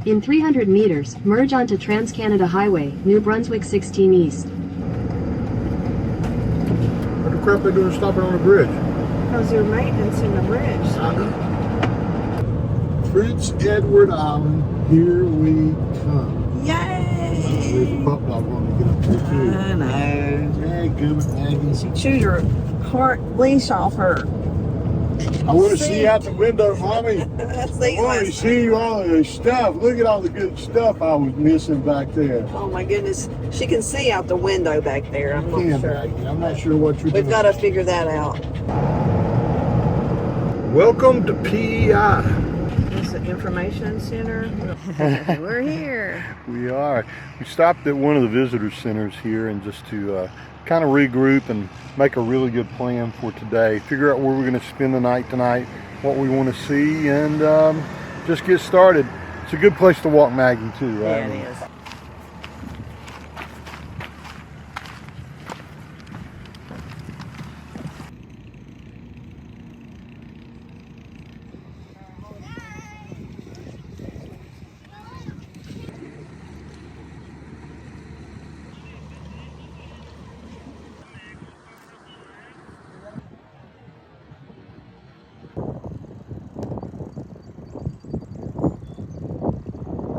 In 300 meters, merge onto Trans-Canada Highway, New Brunswick 16 East. What the crap are they doing stopping on the bridge? Because they're maintenance in the bridge. Prince Edward Island, here we come. Yay! There's a pup dog wanting to get up there too. I know. Hey, good Maggie. She chewed her heart leash off her. I want to see out the window, Mommy. I want to see all the stuff. Look at all the good stuff I was missing back there. Oh my goodness. She can see out the window back there. I'm not sure. Maggie. I'm not sure what you're doing. We've got to figure that out. Welcome to PEI. It's the information center. We're here. We are. We stopped at one of the visitor centers here and just to kind of regroup and make a really good plan for today. Figure out where we're going to spend the night tonight, what we want to see, and just get started. It's a good place to walk, Maggie, too, right? Yeah, it is.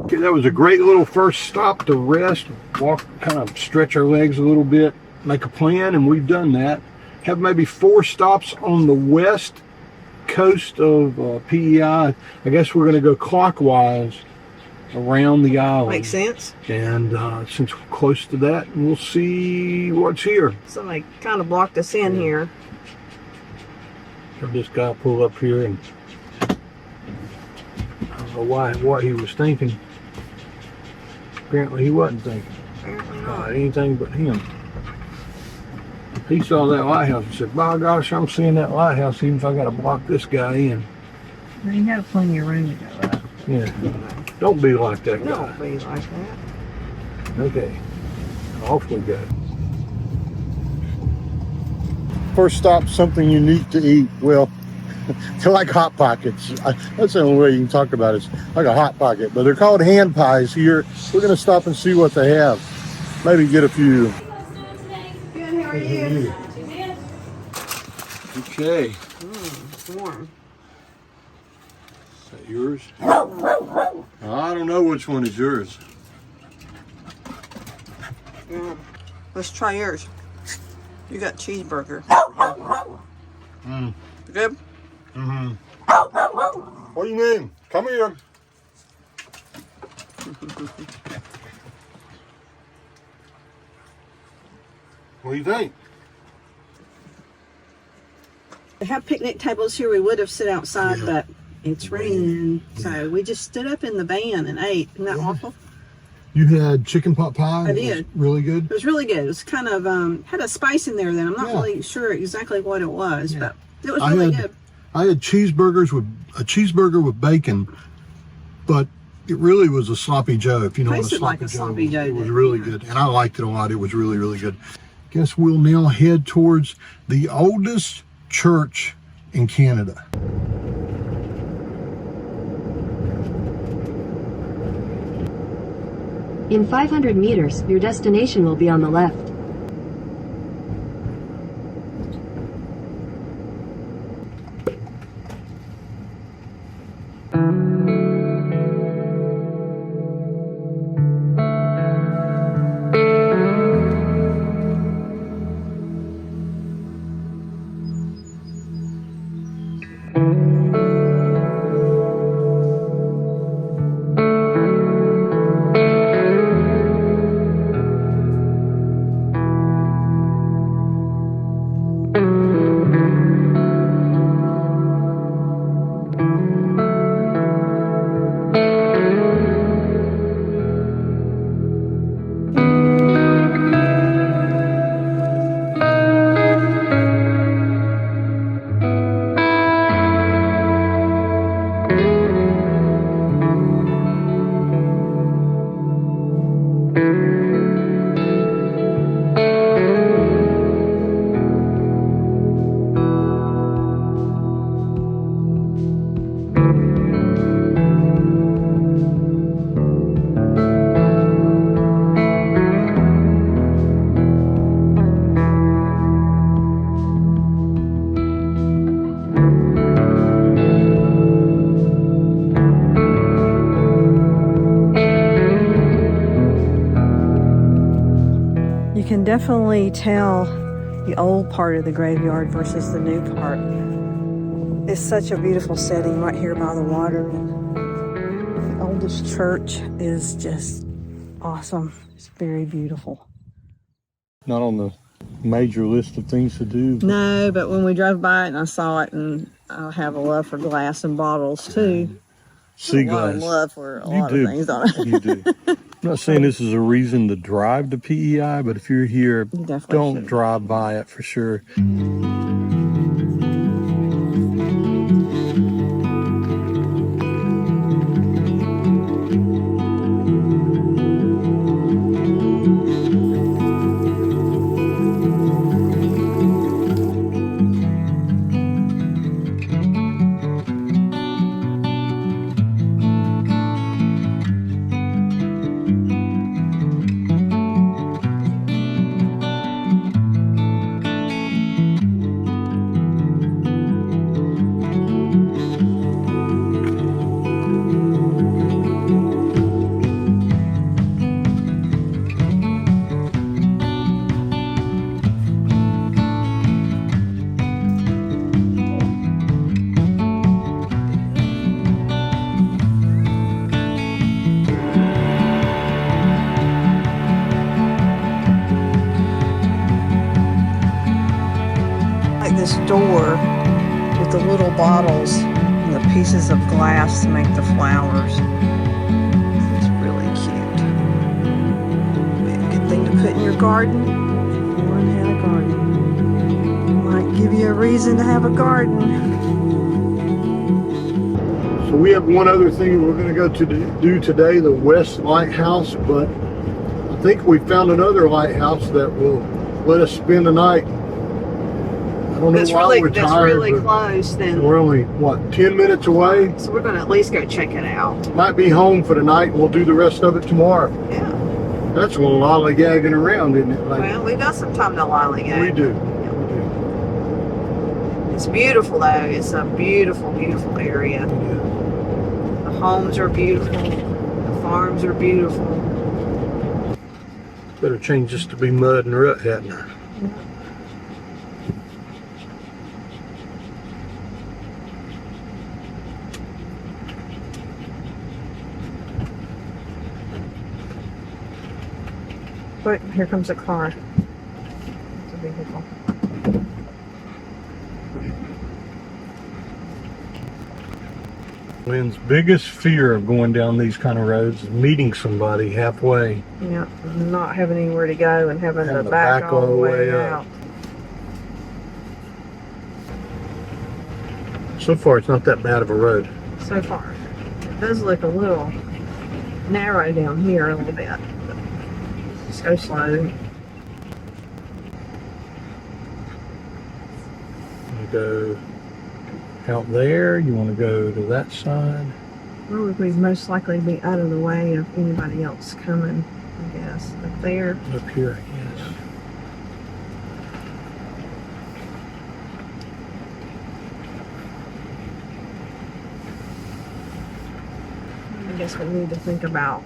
Okay, that was a great little first stop to rest, walk, kind of stretch our legs a little bit, make a plan, and we've done that. Have maybe 4 stops on the west coast of PEI. I guess we're going to go clockwise around the island. Makes sense. And since we're close to that, we'll see what's here. So they kind of blocked us in here. Have this guy pull up here, and I don't know what he was thinking. Apparently he wasn't thinking anything but him. He saw that lighthouse and said, by gosh, I'm seeing that lighthouse even if I got to block this guy in. You have plenty of room to go up. Yeah. Don't be like that guy. Don't be like that. Okay. Off we go. First stop, something unique to eat. Well, they're like Hot Pockets. That's the only way you can talk about it. It's like a Hot Pocket. But they're called hand pies here. We're going to stop and see what they have. Maybe get a few. Good, how are you? Okay. It's warm. Is that yours? I don't know which one is yours. Yeah. Let's try yours. You got cheeseburger. Mm. Good? Mm-hmm. What do you mean? Come here. What do you think? They have picnic tables here. We would have sit outside, but it's raining. So we just stood up in the van and ate. Isn't that awful? You had chicken pot pie? I did. It was really good? It was really good. It was kind of, had a spice in there that I'm not really sure exactly what it was, but it was really good. I had cheeseburger with bacon, but it really was a sloppy Joe, if you know what a sloppy Joe is. It was really good, and I liked it a lot. It was really, really good. Guess we'll now head towards the oldest church in Canada. In 500 meters, your destination will be on the left. definitely tell the old part of the graveyard versus the new part. It's such a beautiful setting right here by the water. The oldest church is just awesome. It's very beautiful. Not on the major list of things to do. No, but when we drove by it and I saw it, and I have a love for glass and bottles too. Sea A lot of glass. love for a You lot do. of things, don't I? You do. I'm not saying this is a reason to drive to PEI, but if you're here, You definitely don't should. drive by it for sure. Like this door with the little bottles and the pieces of glass to make the flowers. It's really cute. Be a good thing to put in your garden. If one had a garden, might give you a reason to have a garden. So we have one other thing we're going to go to do today, the West Lighthouse, but I think we found another lighthouse that will let us spend the night. I don't know why we're That's tired, really but close then. we're only, what, 10 minutes away? So we're going to at least go check it out. Might be home for the night, and we'll do the rest of it tomorrow. Yeah. That's a little lollygagging around, isn't it? Like, Well, we got some time to lollygag. we do. It's beautiful though. It's a beautiful, beautiful area. The homes are beautiful. The farms are beautiful. Better change this to be mud and rut, hadn't I? But here comes a car. It's a vehicle. Lynn's biggest fear of going down these kind of roads is meeting somebody halfway. Yeah, not having anywhere to go and having Having to to back all the way out. So far, it's not that bad of a road. So far, it does look a little narrow down here a little bit. Just go slow. You go out there, you want to go to that side. Where would we most likely be out of the way of anybody else coming? I guess up there. Up here, I guess. I guess we need to think about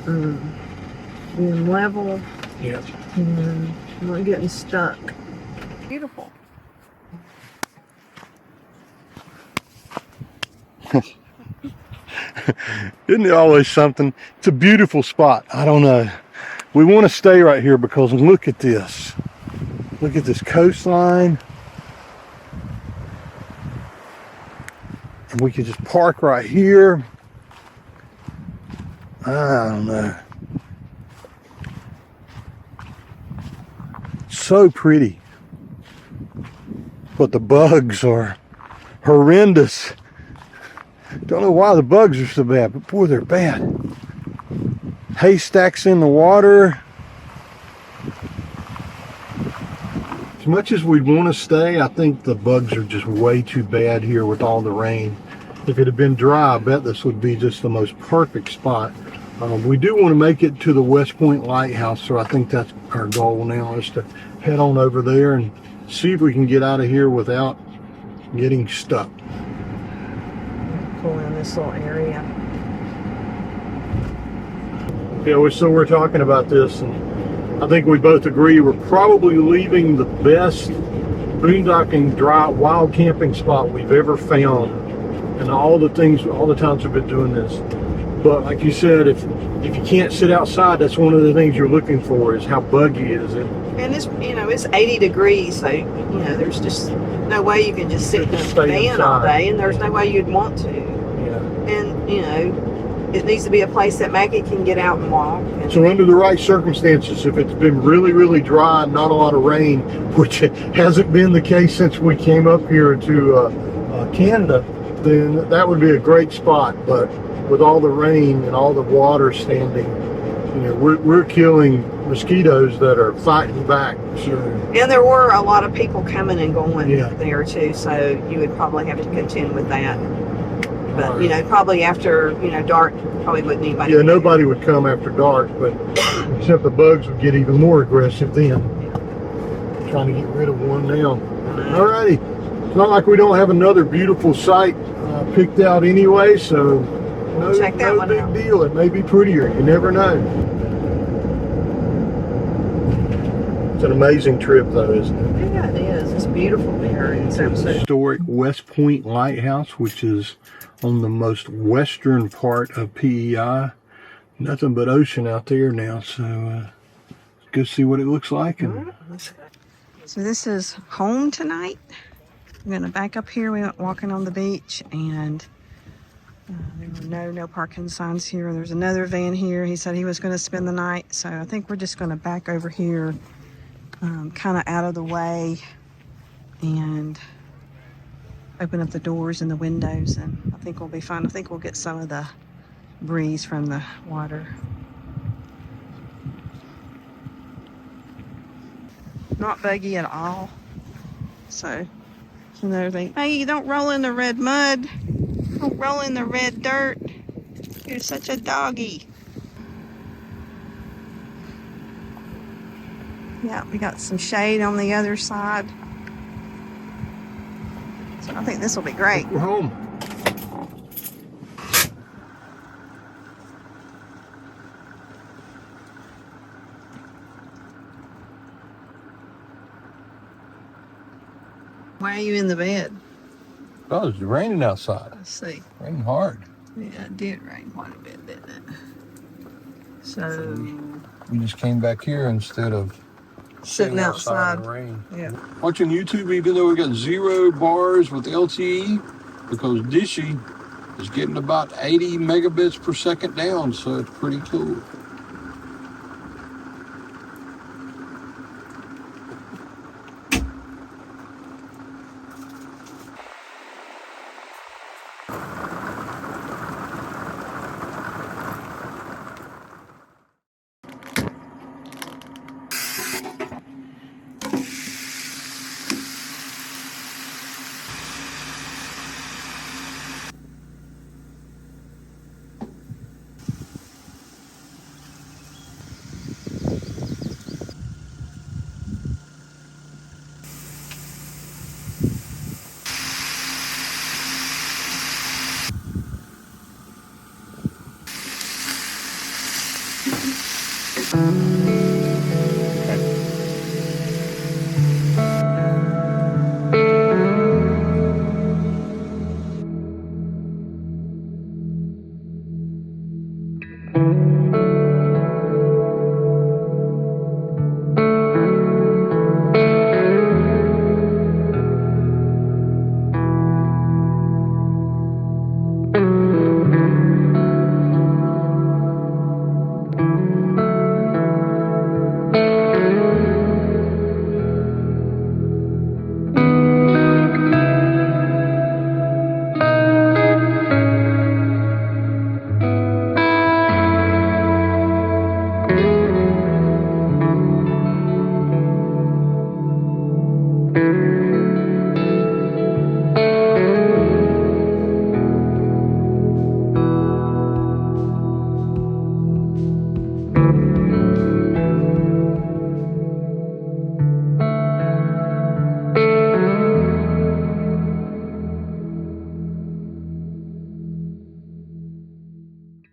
being level Yep. and not getting stuck. Beautiful. Isn't it always something? It's a beautiful spot. I don't know. We want to stay right here because look at this. Look at this coastline. And we could just park right here. I don't know. So pretty. But the bugs are horrendous. Don't know why the bugs are so bad, but boy, they're bad. Haystacks in the water. As much as we'd want to stay, I think the bugs are just way too bad here with all the rain. If it had been dry, I bet this would be just the most perfect spot. We do want to make it to the West Point Lighthouse, so I think that's our goal now, is to head on over there and see if we can get out of here without getting stuck. Cool in this little area. Yeah, so we're talking about this, and I think we both agree we're probably leaving the best boondocking, dry, wild camping spot we've ever found. And all the times we've been doing this. But like you said, if you can't sit outside, that's one of the things you're looking for, is how buggy is it. And it's, it's 80 degrees, so, there's just no way you can just sit in a van all day, and there's no way you'd want to. Yeah. And, it needs to be a place that Maggie can get out and walk. So under the right circumstances, if it's been really, really dry and not a lot of rain, which hasn't been the case since we came up here to Canada, then that would be a great spot. But with all the rain and all the water standing, we're killing mosquitoes that are fighting back. So. And there were a lot of people coming and going Yeah. there too, so you would probably have to contend with that. But probably after dark, probably wouldn't anybody. Yeah, nobody would come after dark, but except the bugs would get even more aggressive then. Trying to get rid of one now. Alrighty, it's not like we don't have another beautiful site picked out anyway, so Check that one big out. deal. It may be prettier. You never know. It's an amazing trip, though, isn't it? Yeah, it is. It's beautiful there in San Francisco. Historic West Point Lighthouse, which is on the most western part of PEI. Nothing but ocean out there now, so let's go see what it looks like. And So this is home tonight. I'm gonna back up here. We went walking on the beach, and there were no parking signs here. There's another van here. He said he was going to spend the night, so I think we're just going to back over here, kind of out of the way, and open up the doors and the windows, and I think we'll be fine. I think we'll get some of the breeze from the water. Not buggy at all. So it's another thing. Hey, you don't roll in the red mud. Don't roll in the red dirt. You're such a doggy. Yeah, we got some shade on the other side. So I think this will be great. we're home. Why are you in the bed? Oh, it's raining outside. Let's see. Raining hard. Yeah, it did rain quite a bit, didn't it? So We just came back here instead of sitting outside. in the rain. Yeah. Watching YouTube, even though we got 0 bars with LTE, because Dishy is getting about 80 megabits per second down, so it's pretty cool.